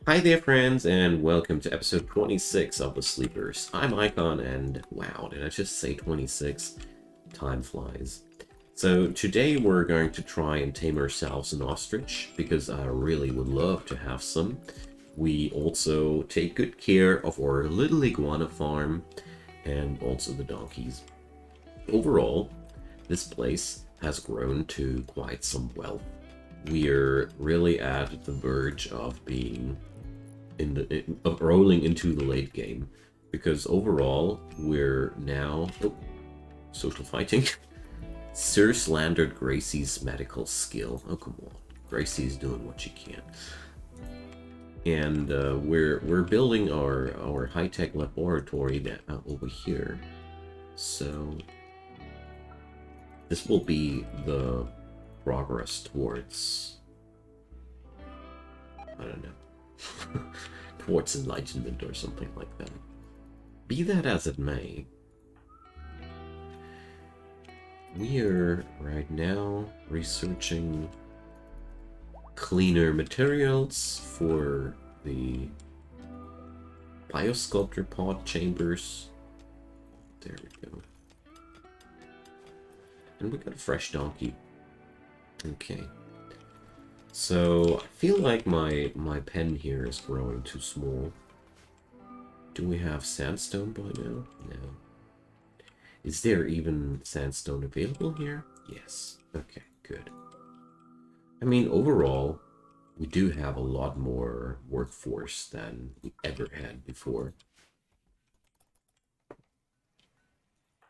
Hi there, friends, and welcome to episode 26 of The Sleepers. I'm Icon, and wow, did I just say 26? Time flies. So today we're going to try and tame ourselves an ostrich, because I really would love to have some. We also take good care of our little iguana farm, and also the donkeys. Overall, this place has grown to quite some wealth. We're really at the verge of being of rolling into the late game, because overall we're now social fighting. Sir slandered Gracie's medical skill. Oh, come on, Gracie's doing what she can. And we're building our high-tech laboratory over here, so this will be the progress towards, I don't know, towards enlightenment or something like that. Be that as it may, we are right now researching cleaner materials for the biosculptor pod chambers. There we go. And we got a fresh donkey. Okay. So I feel like my pen here is growing too small. Do we have sandstone by now? No. Is there even sandstone available here? Yes. Okay, good. I mean, overall, we do have a lot more workforce than we ever had before.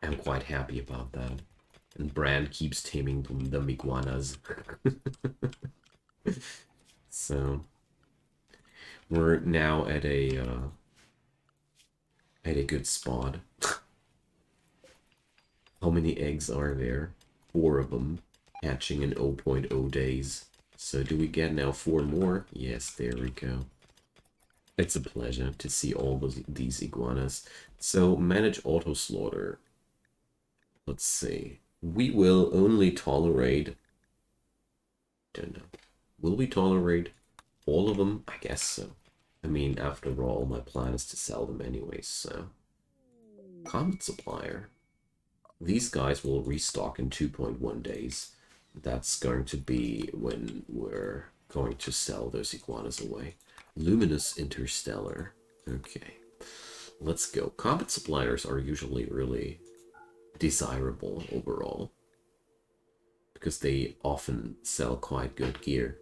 I'm quite happy about that. And Brand keeps taming the iguanas. So we're now at a good spot. How many eggs are there? 4 of them, hatching in 0.0 days. So do we get now 4 more? Yes, there we go. It's a pleasure to see all these iguanas. So manage auto slaughter. Let's see. We will only tolerate... Don't know. Will we tolerate all of them? I guess so. I mean, after all, my plan is to sell them anyways, so... Comet supplier. These guys will restock in 2.1 days. That's going to be when we're going to sell those iguanas away. Luminous Interstellar. Okay. Let's go. Comet suppliers are usually really desirable overall, because they often sell quite good gear.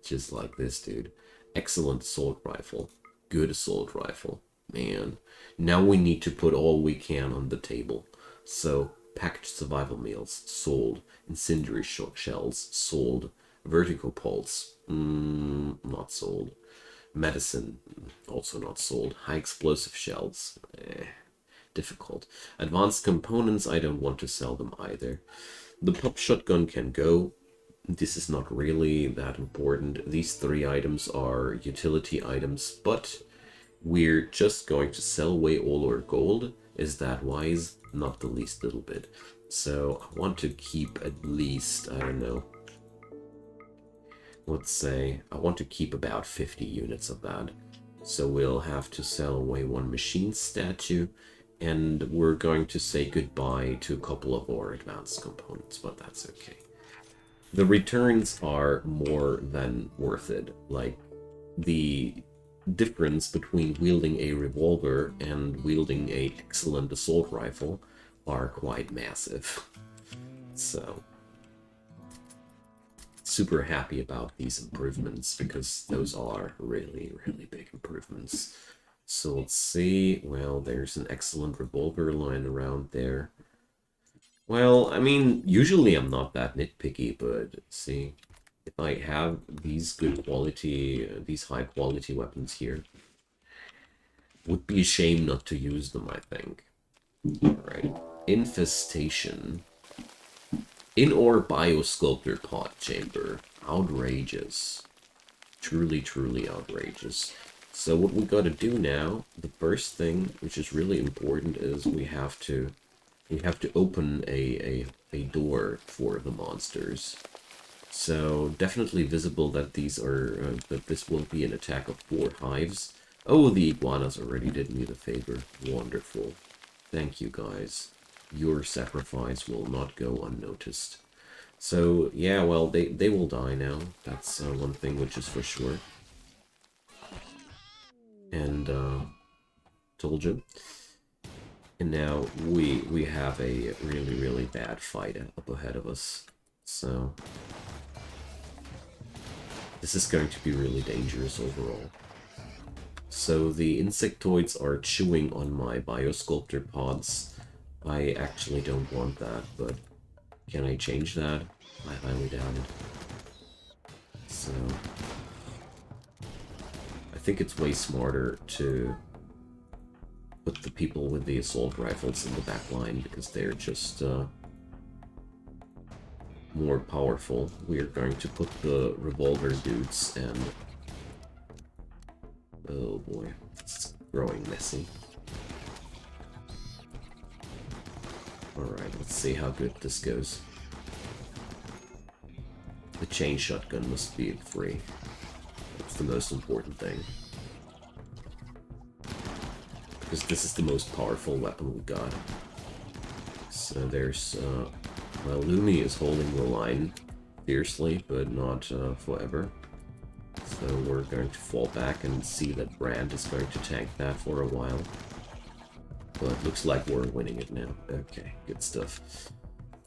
Just like this dude. Excellent assault rifle. Good assault rifle. Man. Now we need to put all we can on the table. So, packaged survival meals, sold. Incendiary shells, sold. Vertical pulse, not sold. Medicine, also not sold. High explosive shells, difficult. Advanced components, I don't want to sell them either. The pop shotgun can go. This is not really that important. These 3 items are utility items, but we're just going to sell away all our gold. Is that wise? Not the least little bit. So I want to keep at least, I don't know, let's say I want to keep about 50 units of that. So we'll have to sell away 1 machine statue, and we're going to say goodbye to a couple of our advanced components, but that's okay. The returns are more than worth it. Like, the difference between wielding a revolver and wielding a excellent assault rifle are quite massive. So, super happy about these improvements, because those are really, really big improvements. So let's see. Well, there's an excellent revolver lying around there. Well, I mean, usually I'm not that nitpicky, but see, if I have these good quality, these high quality weapons here, would be a shame not to use them, I think. Alright. Infestation. In our biosculptor pod chamber. Outrageous. Truly, truly outrageous. So what we gotta do now, the first thing, which is really important, is we have to open a door for the monsters. So definitely visible that these are that this will be an attack of 4 hives. Oh, the iguanas already did me the favor. Wonderful. Thank you guys. Your sacrifice will not go unnoticed. So yeah, well they will die now. That's one thing which is for sure. And told you. And now we have a really bad fight up ahead of us. So this is going to be really dangerous overall. So the insectoids are chewing on my biosculptor pods. I actually don't want that, but can I change that? I highly doubt it. So I think it's way smarter to put the people with the assault rifles in the back line because they're just more powerful. We are going to put the revolver dudes and... oh boy, it's growing messy. Alright, let's see how good this goes. The chain shotgun must be free. That's the most important thing. Because this is the most powerful weapon we got. So there's, well, Lumi is holding the line fiercely, but not forever. So we're going to fall back and see that Brand is going to tank that for a while. But it looks like we're winning it now. Okay, good stuff.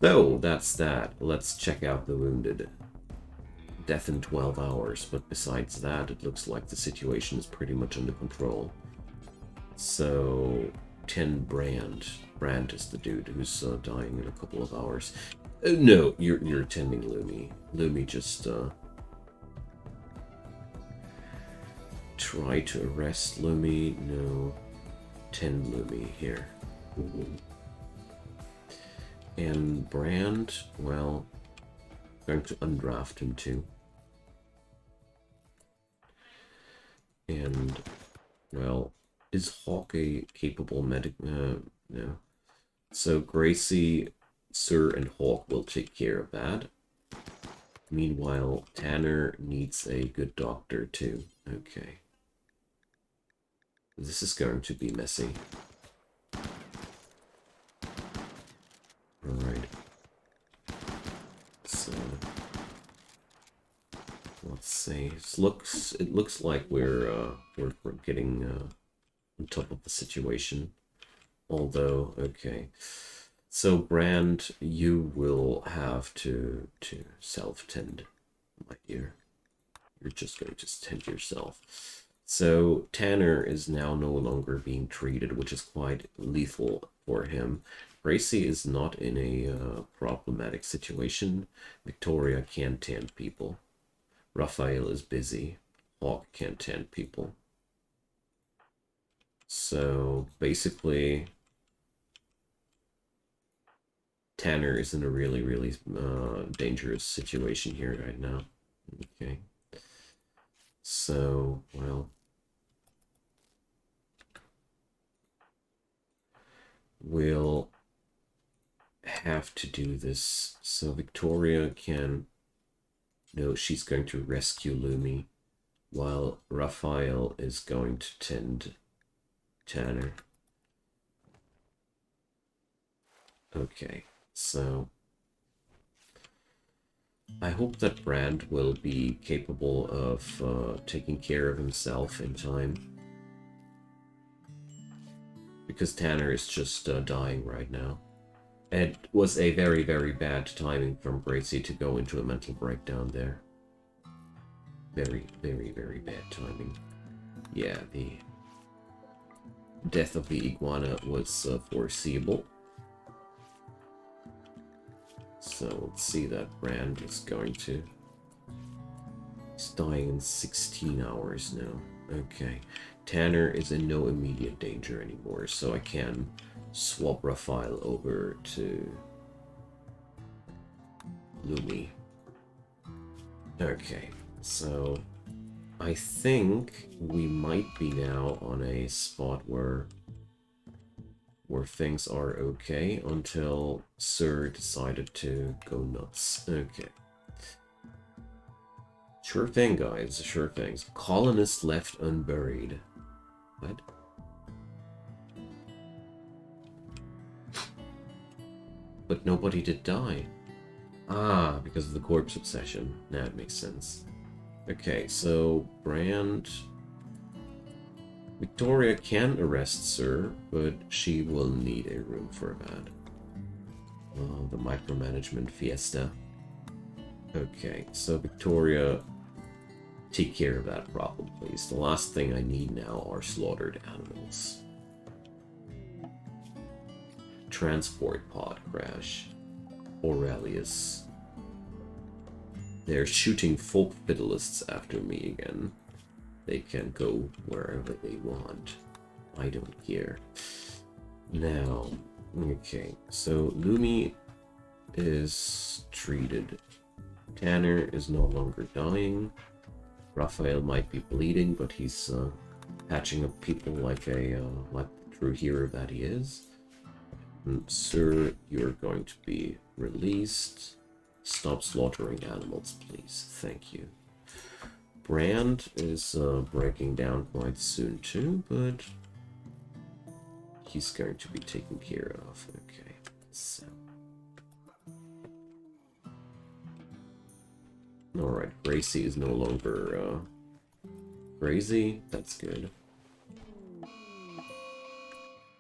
So, that's that. Let's check out the wounded. Death in 12 hours, but besides that, it looks like the situation is pretty much under control. So, 10 Brand. Brand is the dude who's dying in a couple of hours. No, you're tending Lumi. Lumi just try to arrest Lumi. No, 10 Lumi here. And Brand, well, going to undraft him too. And, well, is Hawk a capable medic? No. So Gracie, Sir, and Hawk will take care of that. Meanwhile, Tanner needs a good doctor too. Okay. This is going to be messy. Alright. So let's see. It looks like we're getting on top of the situation. Although, okay. So Brand, you will have to self-tend, my dear. You're just going to tend yourself. So Tanner is now no longer being treated, which is quite lethal for him. Gracie is not in a problematic situation. Victoria can't tend people. Raphael is busy. Hawk can't tend people. So basically, Tanner is in a really dangerous situation here right now. Okay. So, well, we'll have to do this. So Victoria can... no, she's going to rescue Lumi, while Raphael is going to tend Tanner. Okay, so I hope that Brand will be capable of taking care of himself in time. Because Tanner is just dying right now. It was a very bad timing from Gracie to go into a mental breakdown there. Very bad timing. Yeah, the death of the iguana was foreseeable. So let's see that Brand is going to... he's dying in 16 hours now. Okay. Tanner is in no immediate danger anymore, so I can swap Raphael over to Lumi. Okay, so I think we might be now on a spot where things are okay until Sir decided to go nuts. Okay. Sure thing, guys. Sure things. Colonists left unburied. What? But nobody did die. Ah, because of the corpse obsession. Now it makes sense. Okay, so Brand... Victoria can arrest Sir, but she will need a room for that. Oh, the micromanagement fiesta. Okay, so Victoria, take care of that problem, please. The last thing I need now are slaughtered animals. Transport pod crash. Aurelius. They're shooting folk fiddlists after me again. They can go wherever they want. I don't care. Now, okay, so Lumi is treated. Tanner is no longer dying. Raphael might be bleeding, but he's patching up people like a like the true hero that he is. And Sir, you're going to be released. Stop slaughtering animals, please. Thank you. Brand is breaking down quite soon too, but he's going to be taken care of. Okay, so. Alright, Gracie is no longer crazy. That's good.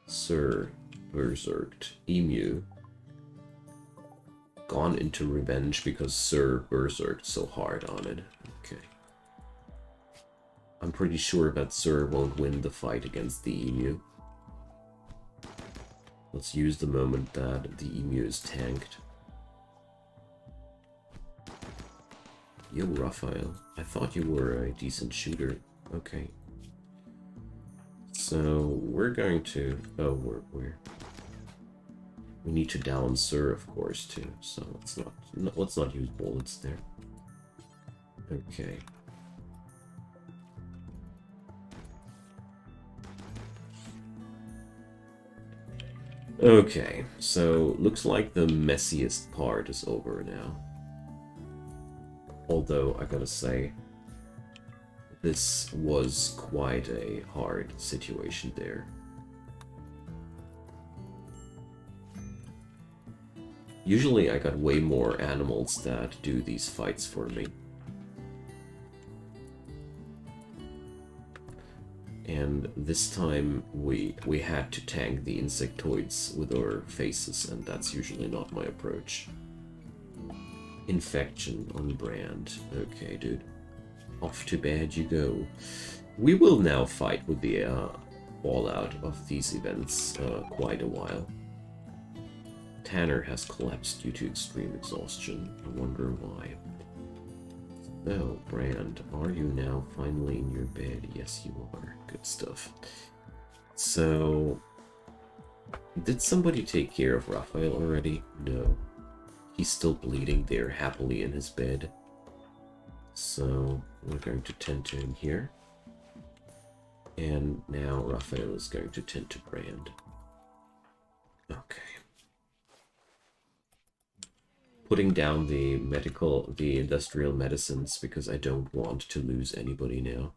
Sir Berserked. Emu. Gone into revenge because Sir Berserked so hard on it. Okay. I'm pretty sure that Sir won't win the fight against the Emu. Let's use the moment that the Emu is tanked. Yo, Raphael. I thought you were a decent shooter. Okay. So, we're going to... Oh, we need to down Sir, of course, too. So, let's not use bullets there. Okay. Okay, so looks like the messiest part is over now. Although, I gotta say, this was quite a hard situation there. Usually I got way more animals that do these fights for me. And this time we had to tank the insectoids with our faces, and that's usually not my approach. Infection on Brand. Okay, dude. Off to bed you go. We will now fight with the fallout of these events quite a while. Tanner has collapsed due to extreme exhaustion. I wonder why. So, Brand, are you now finally in your bed? Yes, you are. Good stuff. So, did somebody take care of Raphael already? No. He's still bleeding there happily in his bed. So, we're going to tend to him here. And now Raphael is going to tend to Brand. Okay. Putting down the industrial medicines because I don't want to lose anybody now.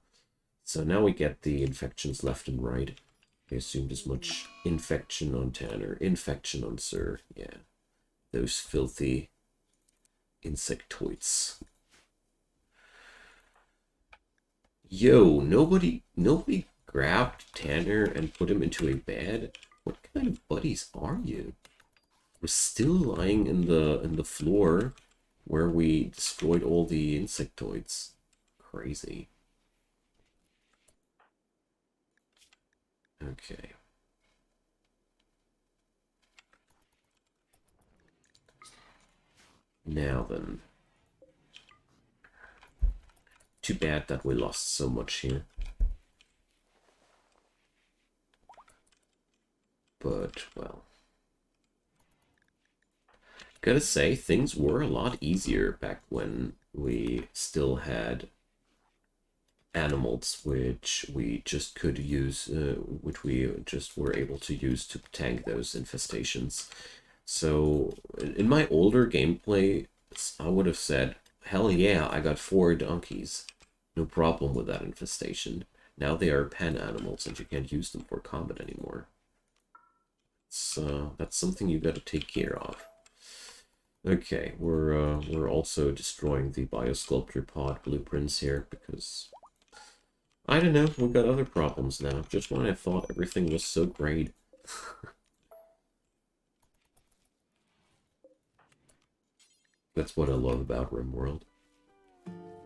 So now we get the infections left and right. I assumed as much. Infection on Tanner, infection on Sir. Yeah, those filthy insectoids. Yo, nobody grabbed Tanner and put him into a bed? What kind of buddies are you? We're still lying in the floor where we destroyed all the insectoids. Crazy. Okay. Now then. Too bad that we lost so much here. But, well. Gotta say, things were a lot easier back when we still had animals which we just could use, which we just were able to use to tank those infestations. So, in my older gameplay, I would have said hell yeah, I got 4 donkeys. No problem with that infestation. Now they are pen animals and you can't use them for combat anymore. So that's something you gotta take care of. Okay, we're also destroying the biosculpture pod blueprints here because I don't know, we've got other problems now. Just when I thought everything was so great. That's what I love about Rimworld.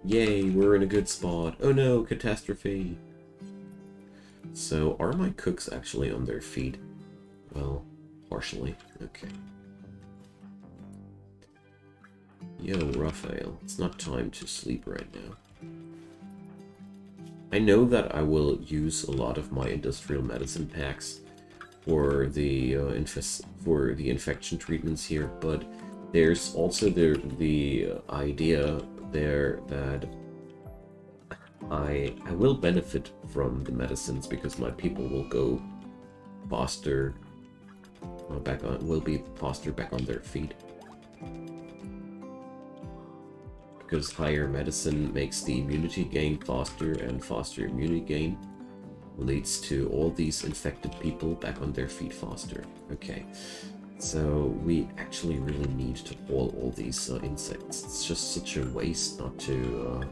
Yay, we're in a good spot. Oh no, catastrophe. So, are my cooks actually on their feet? Well, partially. Okay. Yo, Raphael, it's not time to sleep right now. I know that I will use a lot of my industrial medicine packs for the infection treatments here, but there's also the idea there that I will benefit from the medicines because my people will go faster will be faster back on their feet. Because higher medicine makes the immunity gain faster, and faster immunity gain leads to all these infected people back on their feet faster. Okay, so we actually really need to haul all these insects. It's just such a waste not to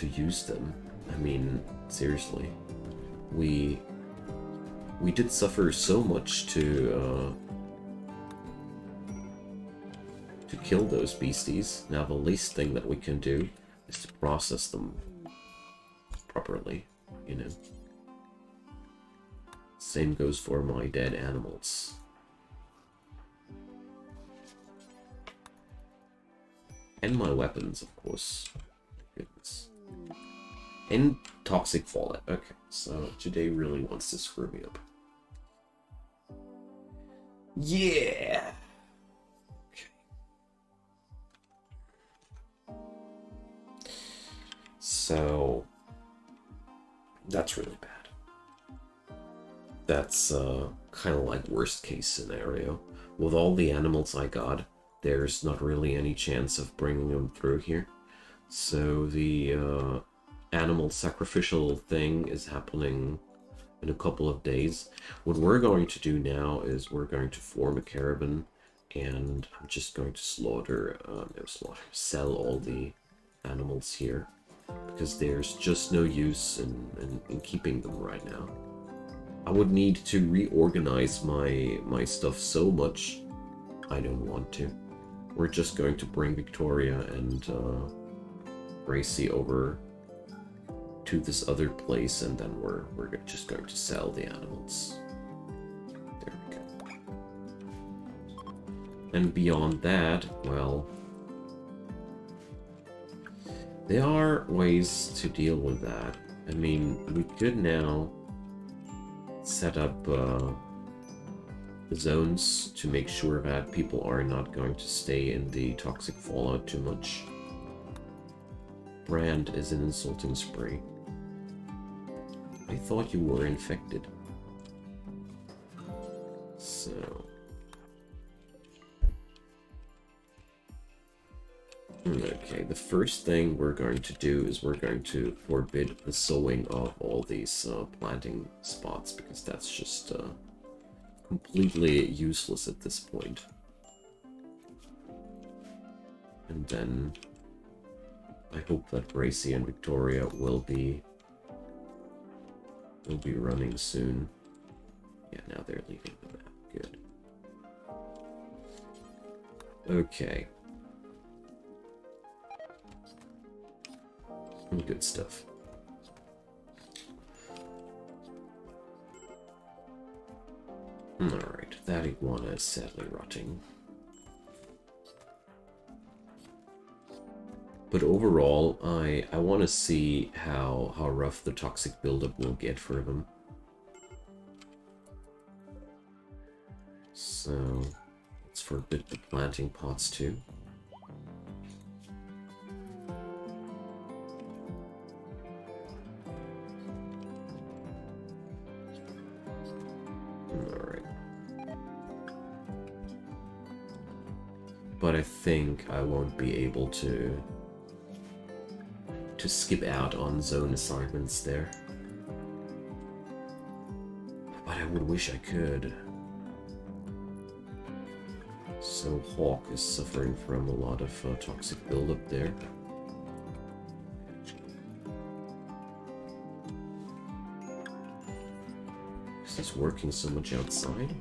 use them. I mean, seriously, we did suffer so much to kill those beasties. Now the least thing that we can do is to process them properly, you know. Same goes for my dead animals. And my weapons, of course. Goodness. And toxic fallout. Okay, so today really wants to screw me up. Yeah! So, that's really bad. That's kind of like worst case scenario. With all the animals I got, there's not really any chance of bringing them through here. So the animal sacrificial thing is happening in a couple of days. What we're going to do now is we're going to form a caravan, and I'm just going to sell all the animals here. Because there's just no use in keeping them right now. I would need to reorganize my stuff so much. I don't want to. We're just going to bring Victoria and Gracie over to this other place, and then we're just going to sell the animals. There we go. And beyond that, well, there are ways to deal with that. I mean, we could now set up zones to make sure that people are not going to stay in the toxic fallout too much. Brand is an insulting spray. I thought you were infected. So... okay, the first thing we're going to do is we're going to forbid the sowing of all these planting spots, because that's just completely useless at this point. And then I hope that Gracie and Victoria will be running soon. Yeah, now they're leaving the map. Good. Okay. Good stuff. Alright, that iguana is sadly rotting. But overall, I want to see how rough the toxic buildup will get for them. So, let's forbid the planting pots too. But I think I won't be able to skip out on zone assignments there. But I would wish I could. So Hawk is suffering from a lot of toxic buildup there. Is this working so much outside?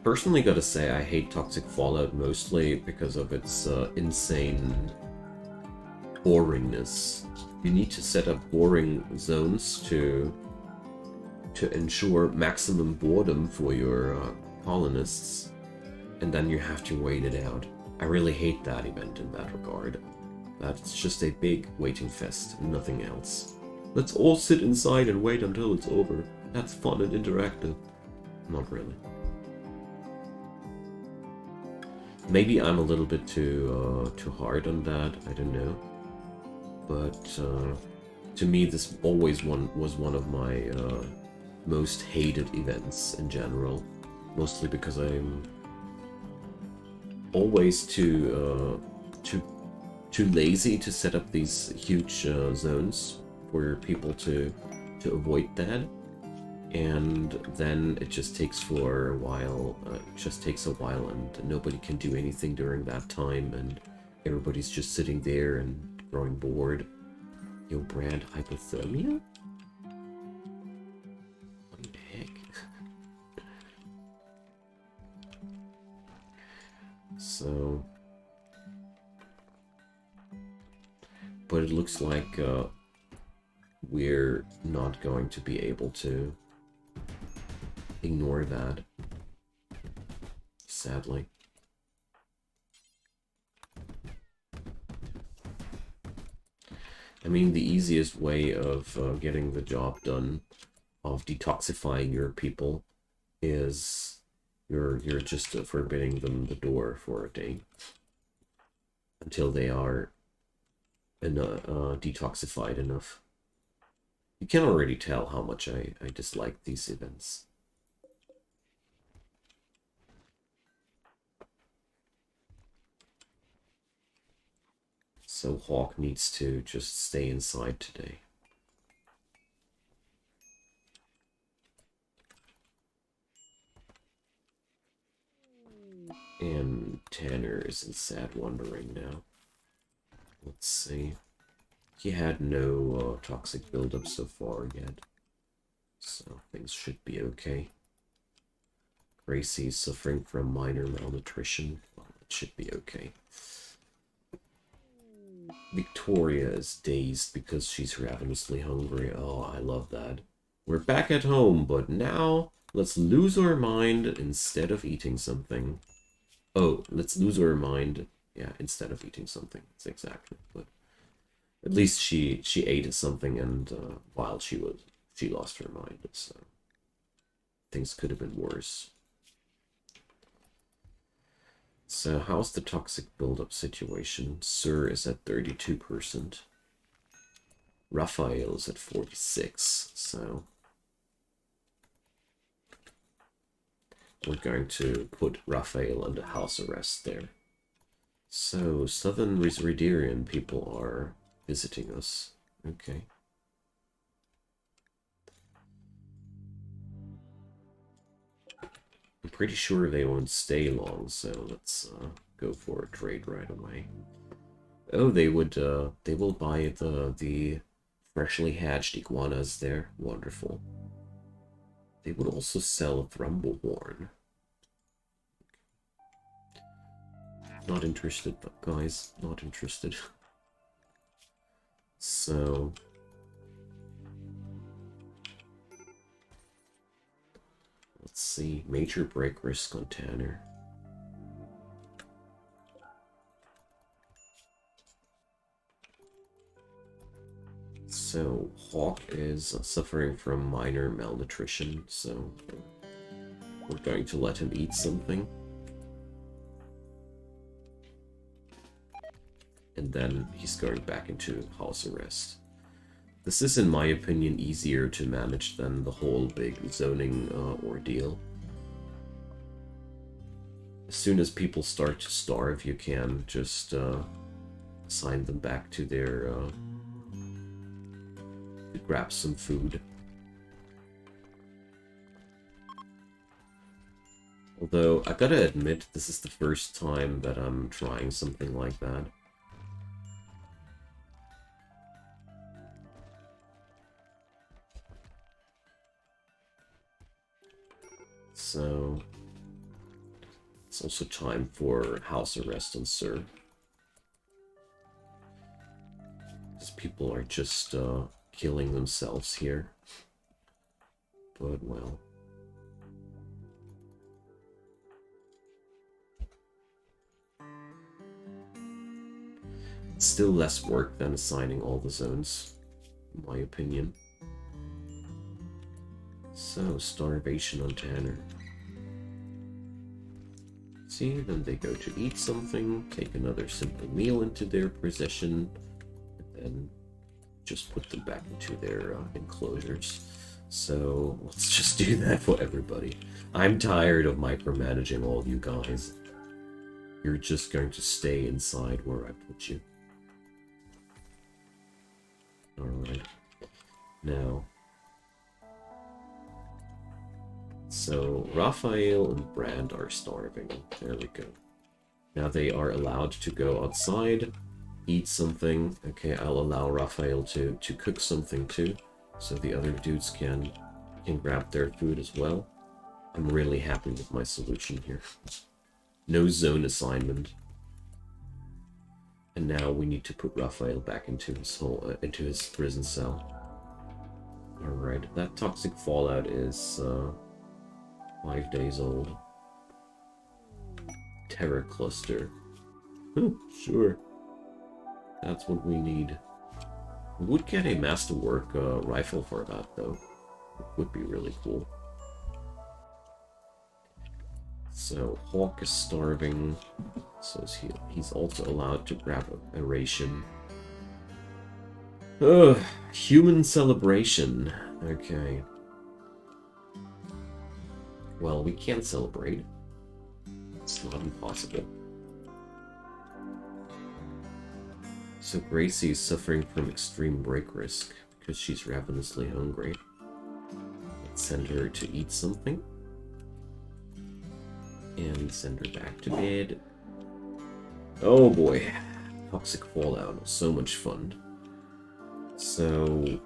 Personally, gotta say, I hate Toxic Fallout mostly because of its insane boringness. You need to set up boring zones to ensure maximum boredom for your colonists, and then you have to wait it out. I really hate that event in that regard. That's just a big waiting fest, nothing else. Let's all sit inside and wait until it's over. That's fun and interactive. Not really. Maybe I'm a little bit too hard on that, I don't know. But to me, this always was one of my most hated events in general. Mostly because I'm always too lazy to set up these huge zones for people to avoid that. And then it just takes for a while, and nobody can do anything during that time, and everybody's just sitting there and growing bored. Yo, Brand, hypothermia? What the heck? So... But it looks like we're not going to be able to ignore that, sadly. I mean, the easiest way of getting the job done, of detoxifying your people, is you're just forbidding them the door for a day until they are detoxified enough. You can already tell how much I dislike these events. So Hawk needs to just stay inside today. And Tanner is in sad wondering now. Let's see. He had no toxic buildup so far yet, so things should be okay. Gracie's suffering from minor malnutrition. Well, it should be okay. Victoria is dazed because she's ravenously hungry. Oh, I love that. We're back at home, but now let's lose our mind instead of eating something. Oh, let's lose our mind. Yeah, instead of eating something. That's exactly. But at least she ate something, and while she lost her mind. So things could have been worse. So how's the toxic buildup situation? Sir is at 32%. Raphael is at 46%, so we're going to put Raphael under house arrest there. So Southern Rizridirian people are visiting us. Okay. I'm pretty sure they won't stay long, so let's go for a trade right away. Oh, they will buy the freshly hatched iguanas there. Wonderful. They would also sell a Thrumbleborn. Not interested, guys. Not interested. So... let's see. Major break risk on Tanner. So, Hawk is suffering from minor malnutrition, so we're going to let him eat something. And then he's going back into house arrest. This is, in my opinion, easier to manage than the whole big zoning ordeal. As soon as people start to starve, you can just assign them back to their to grab some food. Although, I gotta admit, this is the first time that I'm trying something like that. So, it's also time for house arrest on Sir. Because people are just killing themselves here. But, well. It's still less work than assigning all the zones, in my opinion. So, starvation on Tanner. See, then they go to eat something, take another simple meal into their possession, and then just put them back into their enclosures. So, let's just do that for everybody. I'm tired of micromanaging all you guys. You're just going to stay inside where I put you. Alright. Now. So, Raphael and Brand are starving. There we go. Now they are allowed to go outside, eat something. Okay, I'll allow Raphael to cook something too. So the other dudes can grab their food as well. I'm really happy with my solution here. No zone assignment. And now we need to put Raphael back into his prison cell. Alright, that toxic fallout is 5 days old. Terror cluster. Sure. That's what we need. We would get a masterwork rifle for that though. It would be really cool. So Hawk is starving. So is he's also allowed to grab a ration. Ugh, human celebration. Okay. Well, we can celebrate. It's not impossible. So Gracie is suffering from extreme break risk because she's ravenously hungry. Let's send her to eat something. And send her back to bed. Oh boy. Toxic fallout. So much fun. So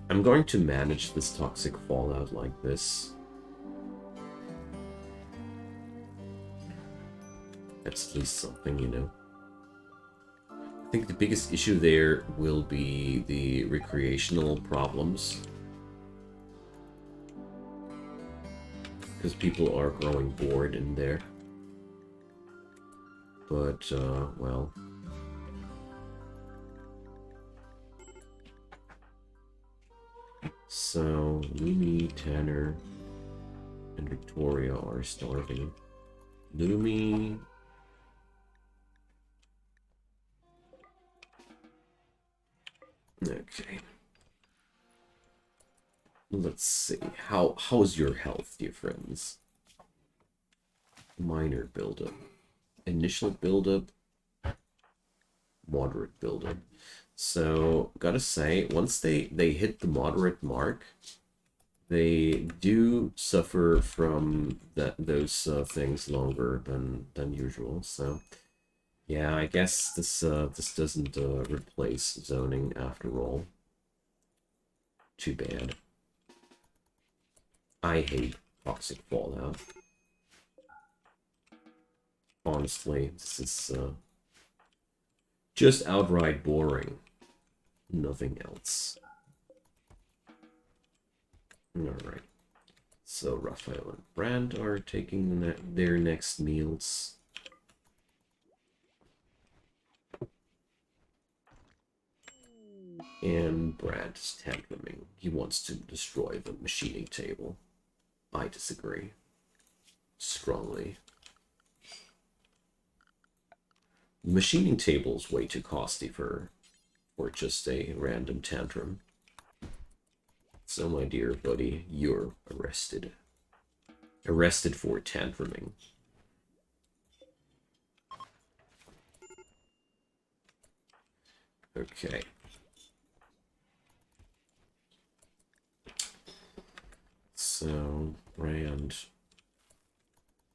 I'm going to manage this toxic fallout like this. That's at least something, you know. I think the biggest issue there will be the recreational problems. Because people are growing bored in there. But, well... So, Lumi, Tanner, and Victoria are starving. Lumi... Okay. Let's see. How's your health, dear friends? Minor buildup. Initial buildup. Moderate buildup. So, gotta say, once they hit the moderate mark, they do suffer from those things longer than usual. So, yeah, I guess this doesn't replace zoning after all. Too bad. I hate toxic fallout. Honestly, this is just outright boring. Nothing else. Alright. So Raphael and Brand are taking their next meals. And Brand is tantruming. He wants to destroy the machining table. I disagree. Strongly. The machining table is way too costly for just a random tantrum. So, my dear buddy, you're arrested. Arrested for tantruming. Okay. So, Rand,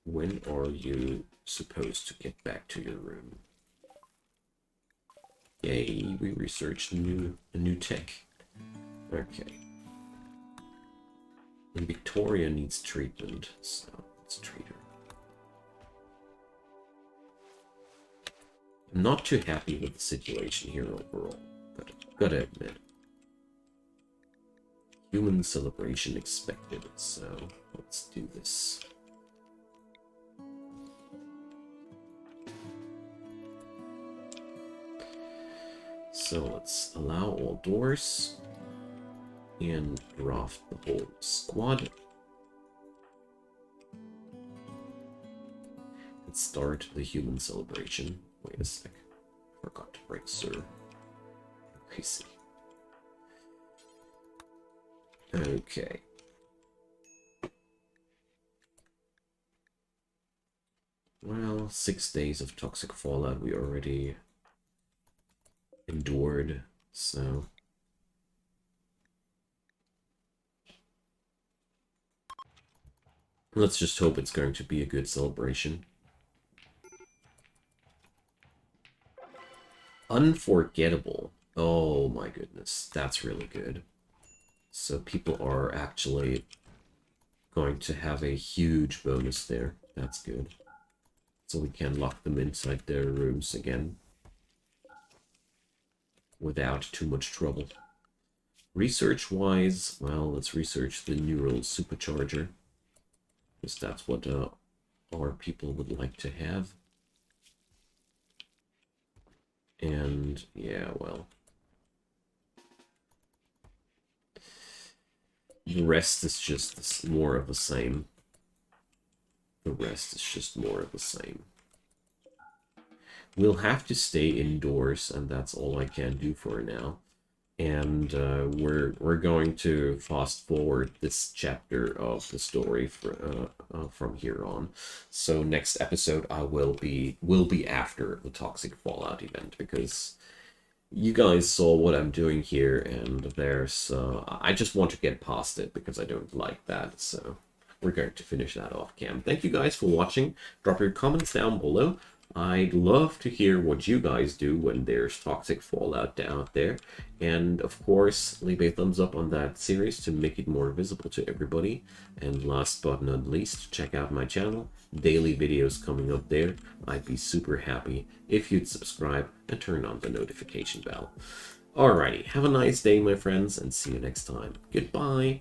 when are you supposed to get back to your room? Yay, we researched a new tech. Okay. And Victoria needs treatment, so let's treat her. I'm not too happy with the situation here overall, gotta admit. Human celebration expected, so let's do this. So let's allow all doors and draft the whole squad. Let's start the human celebration. Wait a sec. Forgot to break Sir. I see. Okay. Well, 6 days of toxic fallout we already endured, so... Let's just hope it's going to be a good celebration. Unforgettable. Oh my goodness, that's really good. So people are actually going to have a huge bonus there. That's good. So we can lock them inside their rooms again without too much trouble. Research-wise, well, let's research the neural supercharger, because that's what our people would like to have. And, yeah, well... The rest is just more of the same. The rest is just more of the same. We'll have to stay indoors, and that's all I can do for now. And we're going to fast forward this chapter of the story from here on. So next episode will be after the Toxic Fallout event, because you guys saw what I'm doing here, and there's I just want to get past it because I don't like that. So we're going to finish that off cam. Thank you guys for watching. Drop your comments down below. I'd love to hear what you guys do when there's toxic fallout out there. And of course, leave a thumbs up on that series to make it more visible to everybody. And last but not least, check out my channel. Daily videos coming up there. I'd be super happy if you'd subscribe and turn on the notification bell. Alrighty, have a nice day, my friends, and see you next time. Goodbye.